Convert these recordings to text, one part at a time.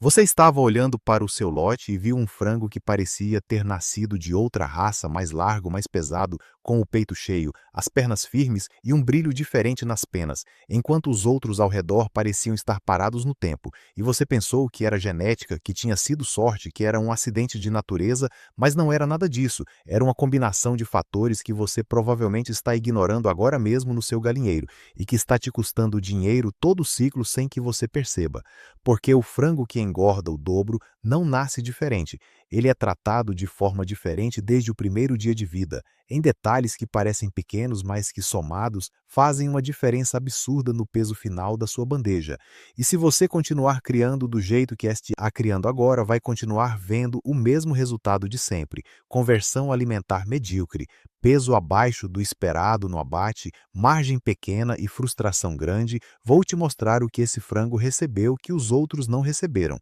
Você estava olhando para o seu lote e viu um frango que parecia ter nascido de outra raça, mais largo, mais pesado, com o peito cheio, as pernas firmes e um brilho diferente nas penas, enquanto os outros ao redor pareciam estar parados no tempo. E você pensou que era genética, que tinha sido sorte, que era um acidente de natureza, mas não era nada disso. Era uma combinação de fatores que você provavelmente está ignorando agora mesmo no seu galinheiro e que está te custando dinheiro todo o ciclo sem que você perceba. Porque o frango que engorda o dobro não nasce diferente. Ele é tratado de forma diferente desde o primeiro dia de vida, em detalhes que parecem pequenos, mas que somados fazem uma diferença absurda no peso final da sua bandeja. E se você continuar criando do jeito que está criando agora, vai continuar vendo o mesmo resultado de sempre: conversão alimentar medíocre, peso abaixo do esperado no abate, margem pequena e frustração grande. Vou te mostrar o que esse frango recebeu que os outros não receberam.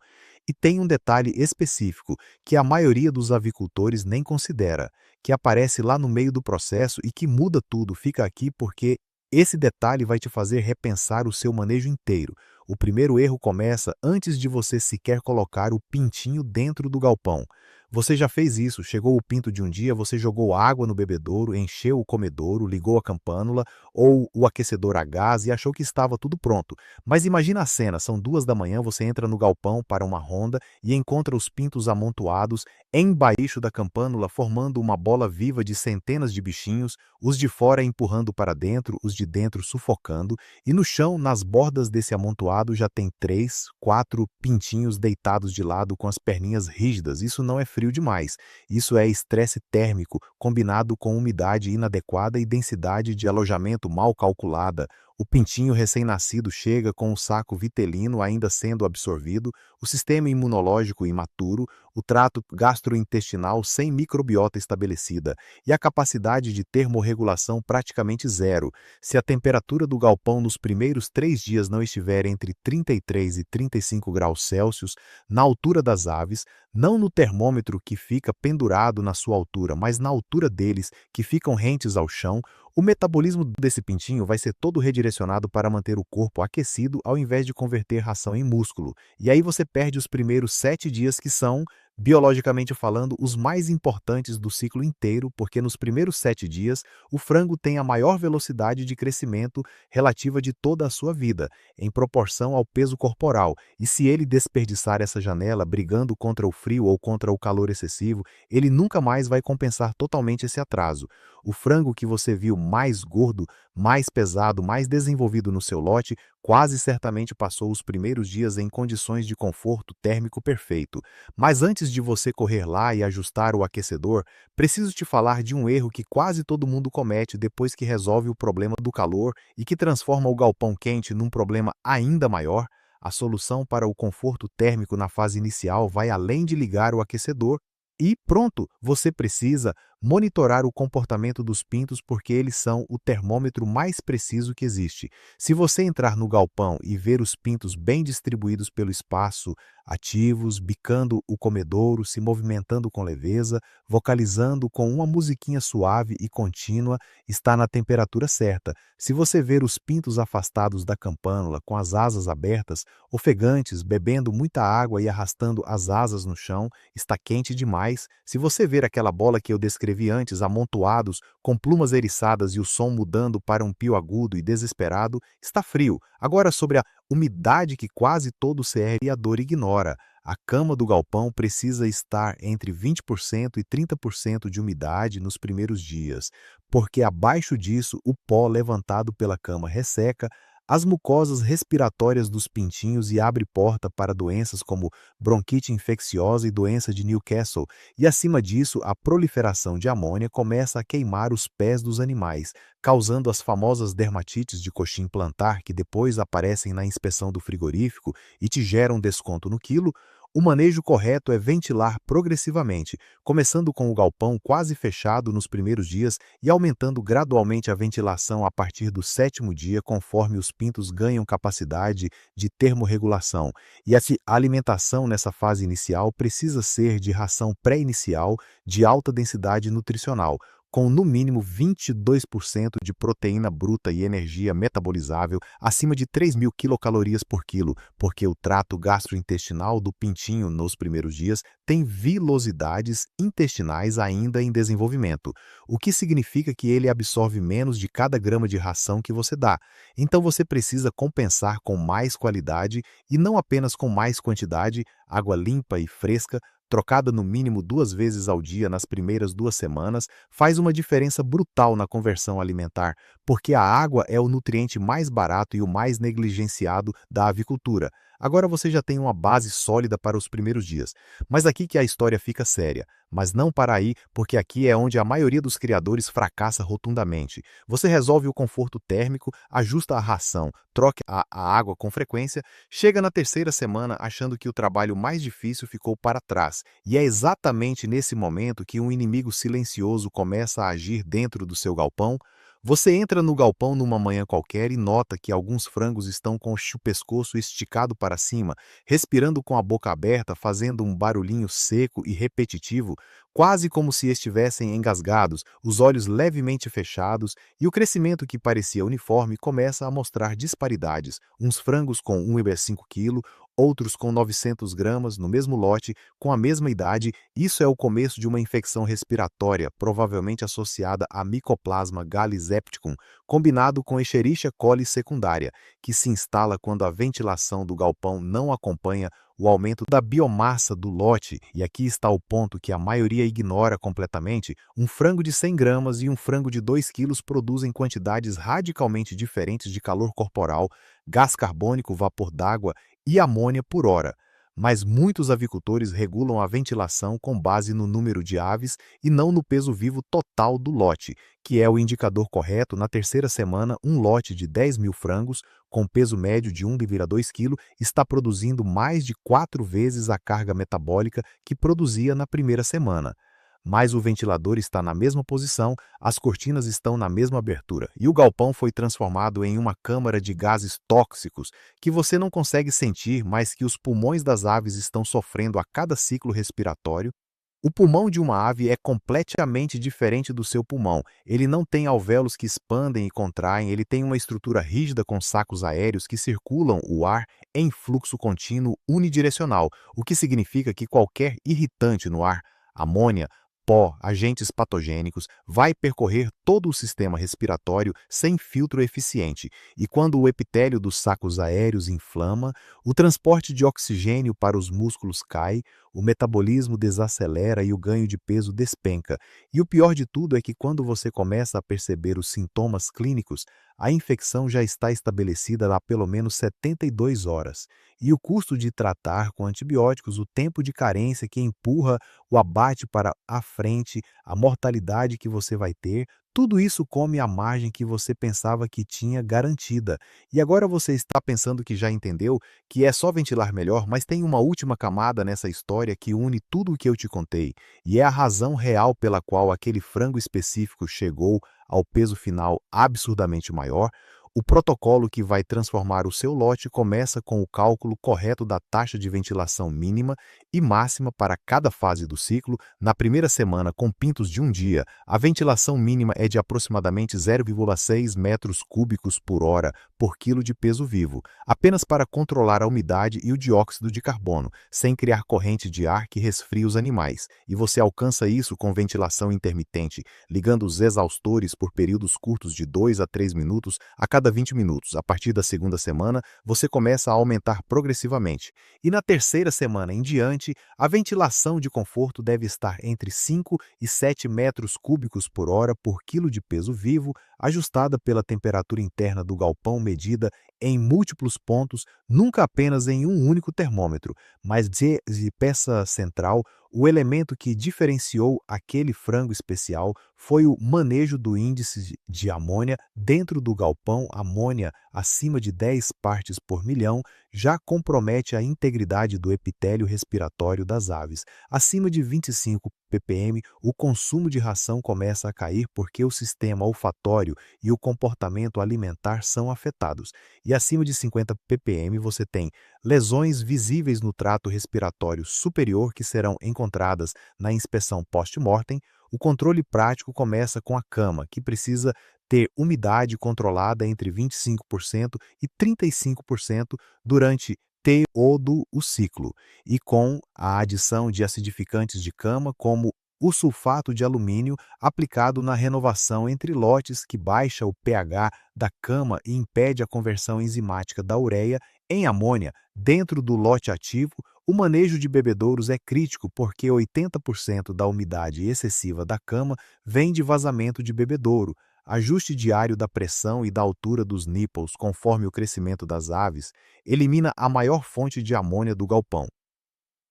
E tem um detalhe específico que a maioria dos avicultores nem considera, que aparece lá no meio do processo e que muda tudo. Fica aqui porque esse detalhe vai te fazer repensar o seu manejo inteiro. O primeiro erro começa antes de você sequer colocar o pintinho dentro do galpão. Você já fez isso, chegou o pinto de um dia, você jogou água no bebedouro, encheu o comedouro, ligou a campânula ou o aquecedor a gás e achou que estava tudo pronto. Mas imagina a cena, são 2 da manhã, você entra no galpão para uma ronda e encontra os pintos amontoados embaixo da campânula, formando uma bola viva de centenas de bichinhos, os de fora empurrando para dentro, os de dentro sufocando, e no chão, nas bordas desse amontoado, já tem 3, 4 pintinhos deitados de lado com as perninhas rígidas. Isso não é frio demais, isso é estresse térmico combinado com umidade inadequada e densidade de alojamento mal calculada. O pintinho recém-nascido chega com o saco vitelino ainda sendo absorvido, o sistema imunológico imaturo, o trato gastrointestinal sem microbiota estabelecida e a capacidade de termorregulação praticamente zero. Se a temperatura do galpão nos primeiros 3 dias não estiver entre 33 e 35 graus Celsius, na altura das aves, não no termômetro que fica pendurado na sua altura, mas na altura deles, que ficam rentes ao chão, o metabolismo desse pintinho vai ser todo redirecionado para manter o corpo aquecido ao invés de converter ração em músculo. E aí você perde os primeiros 7 dias que são, biologicamente falando, os mais importantes do ciclo inteiro, porque nos primeiros 7 dias o frango tem a maior velocidade de crescimento relativa de toda a sua vida, em proporção ao peso corporal. E se ele desperdiçar essa janela brigando contra o frio ou contra o calor excessivo, ele nunca mais vai compensar totalmente esse atraso. O frango que você viu mais gordo, mais pesado, mais desenvolvido no seu lote, quase certamente passou os primeiros dias em condições de conforto térmico perfeito. Mas antes de você correr lá e ajustar o aquecedor, preciso te falar de um erro que quase todo mundo comete depois que resolve o problema do calor e que transforma o galpão quente num problema ainda maior. A solução para o conforto térmico na fase inicial vai além de ligar o aquecedor e pronto, você precisa monitorar o comportamento dos pintos porque eles são o termômetro mais preciso que existe. Se você entrar no galpão e ver os pintos bem distribuídos pelo espaço, ativos, bicando o comedouro, se movimentando com leveza, vocalizando com uma musiquinha suave e contínua, está na temperatura certa. Se você ver os pintos afastados da campânula, com as asas abertas, ofegantes, bebendo muita água e arrastando as asas no chão, está quente demais. Se você ver aquela bola que eu descrevi antes, amontoados, com plumas eriçadas e o som mudando para um pio agudo e desesperado, está frio. Agora sobre a umidade que quase todo criador ignora. A cama do galpão precisa estar entre 20% e 30% de umidade nos primeiros dias, porque abaixo disso o pó levantado pela cama resseca as mucosas respiratórias dos pintinhos e abre porta para doenças como bronquite infecciosa e doença de Newcastle, e acima disso a proliferação de amônia começa a queimar os pés dos animais, causando as famosas dermatites de coxim plantar que depois aparecem na inspeção do frigorífico e te geram desconto no quilo. O manejo correto é ventilar progressivamente, começando com o galpão quase fechado nos primeiros dias e aumentando gradualmente a ventilação a partir do 7º dia, conforme os pintos ganham capacidade de termorregulação. E a alimentação nessa fase inicial precisa ser de ração pré-inicial de alta densidade nutricional, com no mínimo 22% de proteína bruta e energia metabolizável acima de 3.000 quilocalorias por quilo, porque o trato gastrointestinal do pintinho nos primeiros dias tem vilosidades intestinais ainda em desenvolvimento, o que significa que ele absorve menos de cada grama de ração que você dá. Então você precisa compensar com mais qualidade e não apenas com mais quantidade, água limpa e fresca, trocada no mínimo 2 vezes ao dia nas primeiras 2 semanas, faz uma diferença brutal na conversão alimentar, porque a água é o nutriente mais barato e o mais negligenciado da avicultura. Agora você já tem uma base sólida para os primeiros dias. Mas aqui que a história fica séria. Mas não para aí, porque aqui é onde a maioria dos criadores fracassa rotundamente. Você resolve o conforto térmico, ajusta a ração, troca a água com frequência, chega na terceira semana achando que o trabalho mais difícil ficou para trás. E é exatamente nesse momento que um inimigo silencioso começa a agir dentro do seu galpão. Você entra no galpão numa manhã qualquer e nota que alguns frangos estão com o pescoço esticado para cima, respirando com a boca aberta, fazendo um barulhinho seco e repetitivo, quase como se estivessem engasgados, os olhos levemente fechados, e o crescimento que parecia uniforme começa a mostrar disparidades, uns frangos com 1,5 kg, outros com 900 gramas no mesmo lote, com a mesma idade. Isso é o começo de uma infecção respiratória, provavelmente associada a Mycoplasma galisepticum, combinado com Escherichia coli secundária, que se instala quando a ventilação do galpão não acompanha o aumento da biomassa do lote. E aqui está o ponto que a maioria ignora completamente: um frango de 100 gramas e um frango de 2 quilos produzem quantidades radicalmente diferentes de calor corporal, gás carbônico, vapor d'água e amônia por hora. Mas muitos avicultores regulam a ventilação com base no número de aves e não no peso vivo total do lote, que é o indicador correto. Na terceira semana, um lote de 10.000 frangos, com peso médio de 1,2 kg, está produzindo mais de 4 vezes a carga metabólica que produzia na primeira semana. Mas o ventilador está na mesma posição, as cortinas estão na mesma abertura, e o galpão foi transformado em uma câmara de gases tóxicos que você não consegue sentir, mas que os pulmões das aves estão sofrendo a cada ciclo respiratório. O pulmão de uma ave é completamente diferente do seu pulmão. Ele não tem alvéolos que expandem e contraem, ele tem uma estrutura rígida com sacos aéreos que circulam o ar em fluxo contínuo unidirecional, o que significa que qualquer irritante no ar, amônia, pó, agentes patogênicos, vai percorrer todo o sistema respiratório sem filtro eficiente, e quando o epitélio dos sacos aéreos inflama, o transporte de oxigênio para os músculos cai, o metabolismo desacelera e o ganho de peso despenca. E o pior de tudo é que quando você começa a perceber os sintomas clínicos, a infecção já está estabelecida há pelo menos 72 horas. E o custo de tratar com antibióticos, o tempo de carência que empurra o abate para a frente, a mortalidade que você vai ter, tudo isso come a margem que você pensava que tinha garantida. E agora você está pensando que já entendeu que é só ventilar melhor, mas tem uma última camada nessa história que une tudo o que eu te contei, e é a razão real pela qual aquele frango específico chegou ao peso final absurdamente maior. O protocolo que vai transformar o seu lote começa com o cálculo correto da taxa de ventilação mínima e máxima para cada fase do ciclo. Na primeira semana, com pintos de um dia, a ventilação mínima é de aproximadamente 0,6 metros cúbicos por hora por quilo de peso vivo, apenas para controlar a umidade e o dióxido de carbono, sem criar corrente de ar que resfrie os animais. E você alcança isso com ventilação intermitente, ligando os exaustores por períodos curtos de 2 a 3 minutos a cada 20 minutos. A partir da segunda semana, você começa a aumentar progressivamente. E na terceira semana em diante, a ventilação de conforto deve estar entre 5 e 7 metros cúbicos por hora por quilo de peso vivo, ajustada pela temperatura interna do galpão medida em múltiplos pontos, nunca apenas em um único termômetro, mas de peça central. O elemento que diferenciou aquele frango especial foi o manejo do índice de amônia dentro do galpão. Amônia acima de 10 partes por milhão já compromete a integridade do epitélio respiratório das aves. Acima de 25 ppm, o consumo de ração começa a cair porque o sistema olfatório e o comportamento alimentar são afetados. E acima de 50 ppm você tem lesões visíveis no trato respiratório superior que serão encontradas na inspeção post-mortem. O controle prático começa com a cama, que precisa ter umidade controlada entre 25% e 35% durante todo o ciclo, e com a adição de acidificantes de cama, como o sulfato de alumínio, aplicado na renovação entre lotes, que baixa o pH da cama e impede a conversão enzimática da ureia em amônia dentro do lote ativo. O manejo de bebedouros é crítico porque 80% da umidade excessiva da cama vem de vazamento de bebedouro. Ajuste diário da pressão e da altura dos nipples conforme o crescimento das aves elimina a maior fonte de amônia do galpão.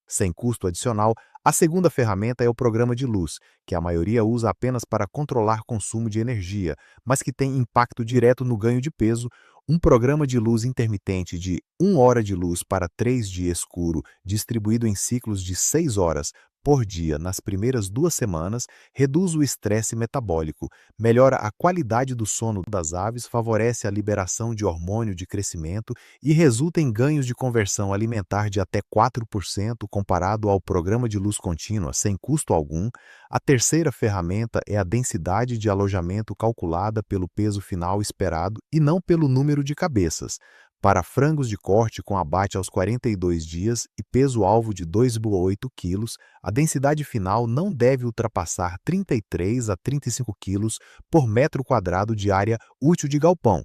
Sem custo adicional, a segunda ferramenta é o programa de luz, que a maioria usa apenas para controlar consumo de energia, mas que tem impacto direto no ganho de peso. Um programa de luz intermitente de 1 hora de luz para 3 de escuro, distribuído em ciclos de 6 horas por dia nas primeiras 2 semanas, reduz o estresse metabólico, melhora a qualidade do sono das aves, favorece a liberação de hormônio de crescimento e resulta em ganhos de conversão alimentar de até 4% comparado ao programa de luz contínua, sem custo algum. A terceira ferramenta é a densidade de alojamento calculada pelo peso final esperado e não pelo número de cabeças. Para frangos de corte com abate aos 42 dias e peso-alvo de 2,8 kg, a densidade final não deve ultrapassar 33 a 35 kg por metro quadrado de área útil de galpão.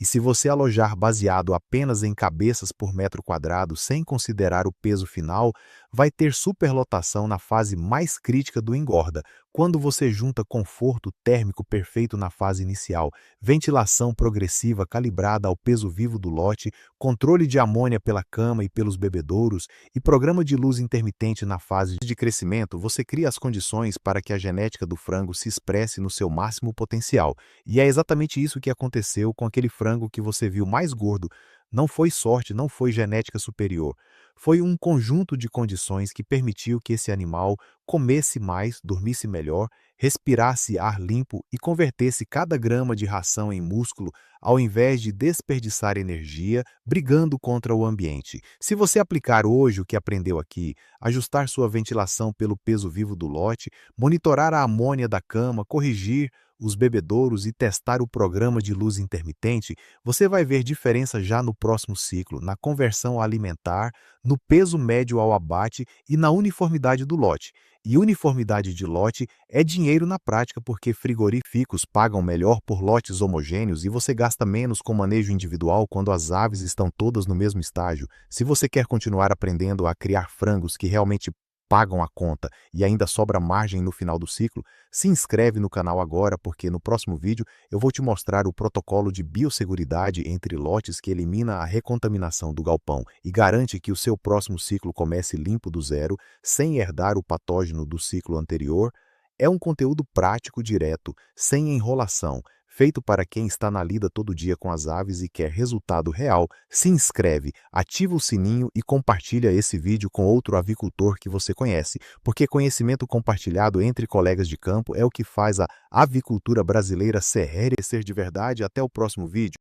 E se você alojar baseado apenas em cabeças por metro quadrado, sem considerar o peso final, vai ter superlotação na fase mais crítica do engorda. Quando você junta conforto térmico perfeito na fase inicial, ventilação progressiva calibrada ao peso vivo do lote, controle de amônia pela cama e pelos bebedouros e programa de luz intermitente na fase de crescimento, você cria as condições para que a genética do frango se expresse no seu máximo potencial. E é exatamente isso que aconteceu com aquele frango que você viu mais gordo. Não foi sorte, não foi genética superior. Foi um conjunto de condições que permitiu que esse animal comesse mais, dormisse melhor, respirasse ar limpo e convertesse cada grama de ração em músculo, ao invés de desperdiçar energia brigando contra o ambiente. Se você aplicar hoje o que aprendeu aqui, ajustar sua ventilação pelo peso vivo do lote, monitorar a amônia da cama, corrigir os bebedouros e testar o programa de luz intermitente, você vai ver diferença já no próximo ciclo, na conversão alimentar, no peso médio ao abate e na uniformidade do lote. E uniformidade de lote é dinheiro na prática, porque frigoríficos pagam melhor por lotes homogêneos e você gasta menos com manejo individual quando as aves estão todas no mesmo estágio. Se você quer continuar aprendendo a criar frangos que realmente pagam a conta e ainda sobra margem no final do ciclo, se inscreve no canal agora, porque no próximo vídeo eu vou te mostrar o protocolo de biosseguridade entre lotes que elimina a recontaminação do galpão e garante que o seu próximo ciclo comece limpo do zero, sem herdar o patógeno do ciclo anterior. É um conteúdo prático, direto, sem enrolação, feito para quem está na lida todo dia com as aves e quer resultado real. Se inscreve, ativa o sininho e compartilha esse vídeo com outro avicultor que você conhece, porque conhecimento compartilhado entre colegas de campo é o que faz a avicultura brasileira ser de verdade. Até o próximo vídeo.